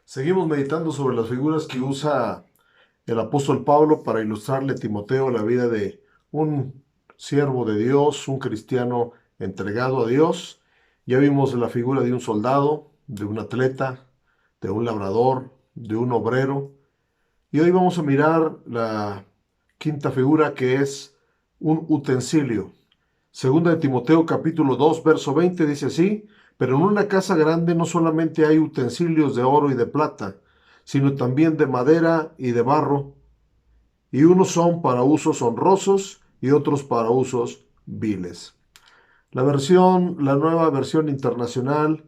Seguimos meditando sobre las figuras que usa el apóstol Pablo para ilustrarle a Timoteo la vida de un siervo de Dios, un cristiano entregado a Dios. Ya vimos la figura de un soldado, de un atleta, de un labrador, de un obrero. Y hoy vamos a mirar la quinta figura, que es un utensilio. Segunda de Timoteo capítulo 2 verso 20 dice así: pero en una casa grande no solamente hay utensilios de oro y de plata, sino también de madera y de barro, y unos son para usos honrosos y otros para usos viles. La nueva versión internacional,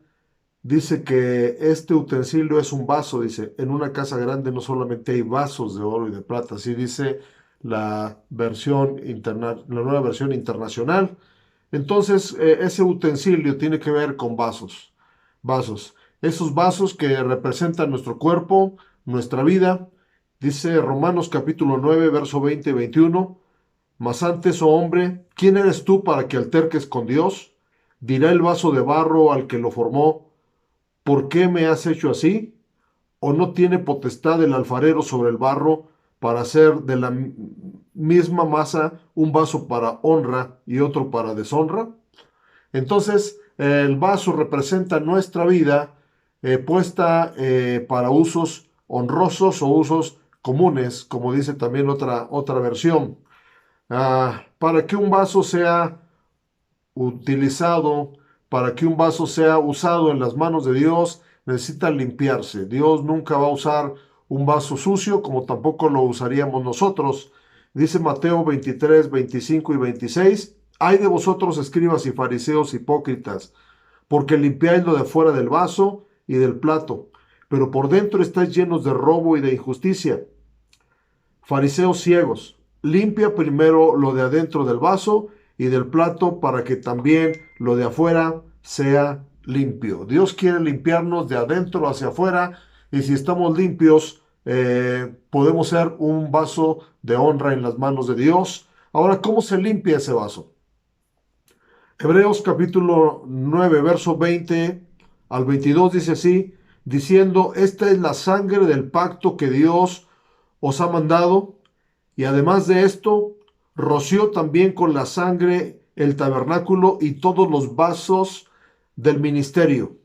dice que este utensilio es un vaso. Dice, en una casa grande no solamente hay vasos de oro y de plata, así dice la nueva versión internacional. Entonces, ese utensilio tiene que ver con vasos, vasos. Esos vasos que representan nuestro cuerpo, nuestra vida. Dice Romanos capítulo 9, verso 20 y 21. Mas antes, oh hombre, ¿quién eres tú para que alterques con Dios? Dirá el vaso de barro al que lo formó: ¿por qué me has hecho así? ¿O no tiene potestad el alfarero sobre el barro para hacer de la misma masa un vaso para honra y otro para deshonra? Entonces, el vaso representa nuestra vida, puesta para usos honrosos o usos comunes, como dice también otra versión. Para que un vaso sea utilizado, para que un vaso sea usado en las manos de Dios, necesita limpiarse. Dios nunca va a usar un vaso sucio, como tampoco lo usaríamos nosotros. Dice Mateo 23, 25 y 26: Ay de vosotros, escribas y fariseos hipócritas, porque limpiáis lo de fuera del vaso y del plato, pero por dentro estáis llenos de robo y de injusticia. Fariseos ciegos, limpia primero lo de adentro del vaso y del plato, para que también lo de afuera sea limpio. Dios quiere limpiarnos de adentro hacia afuera, y si estamos limpios, podemos ser un vaso de honra en las manos de Dios. Ahora, ¿cómo se limpia ese vaso? Hebreos capítulo 9 verso 20 al 22 dice así, diciendo: esta es la sangre del pacto que Dios os ha mandado, y además de esto, roció también con la sangre el tabernáculo y todos los vasos del ministerio.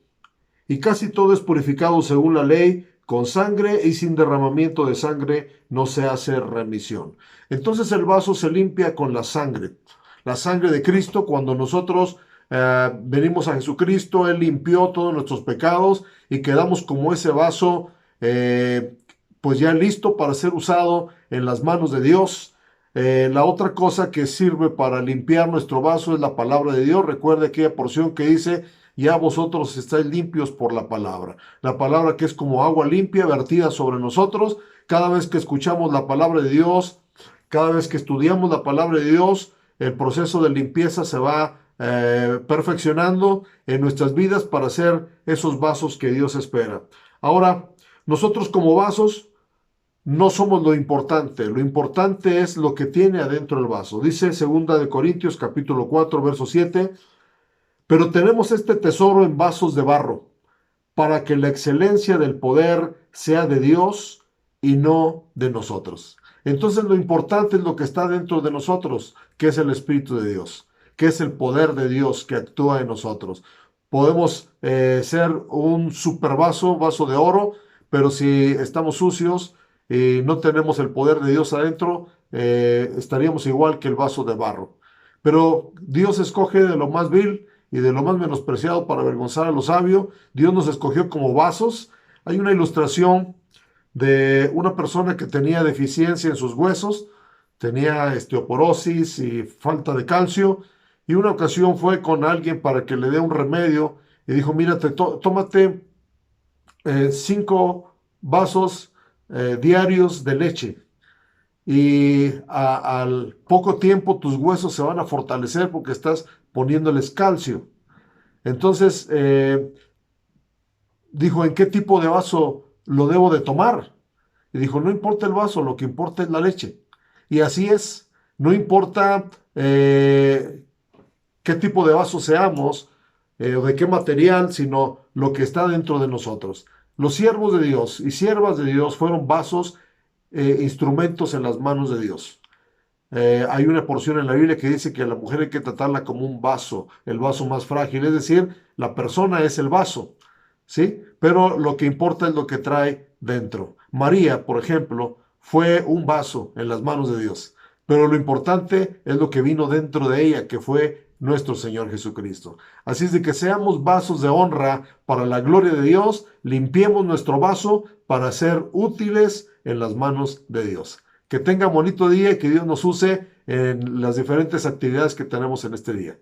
Y casi todo es purificado según la ley, con sangre, y sin derramamiento de sangre no se hace remisión. Entonces el vaso se limpia con la sangre de Cristo. Cuando nosotros venimos a Jesucristo, Él limpió todos nuestros pecados y quedamos como ese vaso, pues ya listo para ser usado en las manos de Dios. La otra cosa que sirve para limpiar nuestro vaso es la palabra de Dios. Recuerde aquella porción que dice: ya vosotros estáis limpios por la palabra. La palabra que es como agua limpia vertida sobre nosotros. Cada vez que escuchamos la palabra de Dios, cada vez que estudiamos la palabra de Dios, el proceso de limpieza se va perfeccionando en nuestras vidas para ser esos vasos que Dios espera. Ahora, nosotros como vasos no somos lo importante es lo que tiene adentro el vaso. Dice segunda de Corintios capítulo 4 verso 7: pero tenemos este tesoro en vasos de barro, para que la excelencia del poder sea de Dios y no de nosotros. Entonces lo importante es lo que está dentro de nosotros, que es el Espíritu de Dios, que es el poder de Dios que actúa en nosotros. Podemos ser un super vaso, vaso de oro, pero si estamos sucios y no tenemos el poder de Dios adentro, estaríamos igual que el vaso de barro. Pero Dios escoge de lo más vil y de lo más menospreciado para avergonzar a lo sabio. Dios nos escogió como vasos. Hay una ilustración de una persona que tenía deficiencia en sus huesos, tenía osteoporosis y falta de calcio, y una ocasión fue con alguien para que le dé un remedio y dijo: mírate, tómate 5 vasos diarios de leche, y al poco tiempo tus huesos se van a fortalecer porque estás poniéndoles calcio. Entonces dijo: ¿en qué tipo de vaso lo debo de tomar? Y dijo: no importa el vaso, lo que importa es la leche. Y así es, no importa qué tipo de vaso seamos, o de qué material, sino lo que está dentro de nosotros. Los siervos de Dios y siervas de Dios fueron vasos, instrumentos en las manos de Dios. Hay una porción en la Biblia que dice que a la mujer hay que tratarla como un vaso, el vaso más frágil, es decir, la persona es el vaso, ¿sí? Pero lo que importa es lo que trae dentro. María, por ejemplo, fue un vaso en las manos de Dios, pero lo importante es lo que vino dentro de ella, que fue nuestro Señor Jesucristo. Así es de que seamos vasos de honra para la gloria de Dios, limpiemos nuestro vaso para ser útiles en las manos de Dios. Que tenga bonito día y que Dios nos use en las diferentes actividades que tenemos en este día.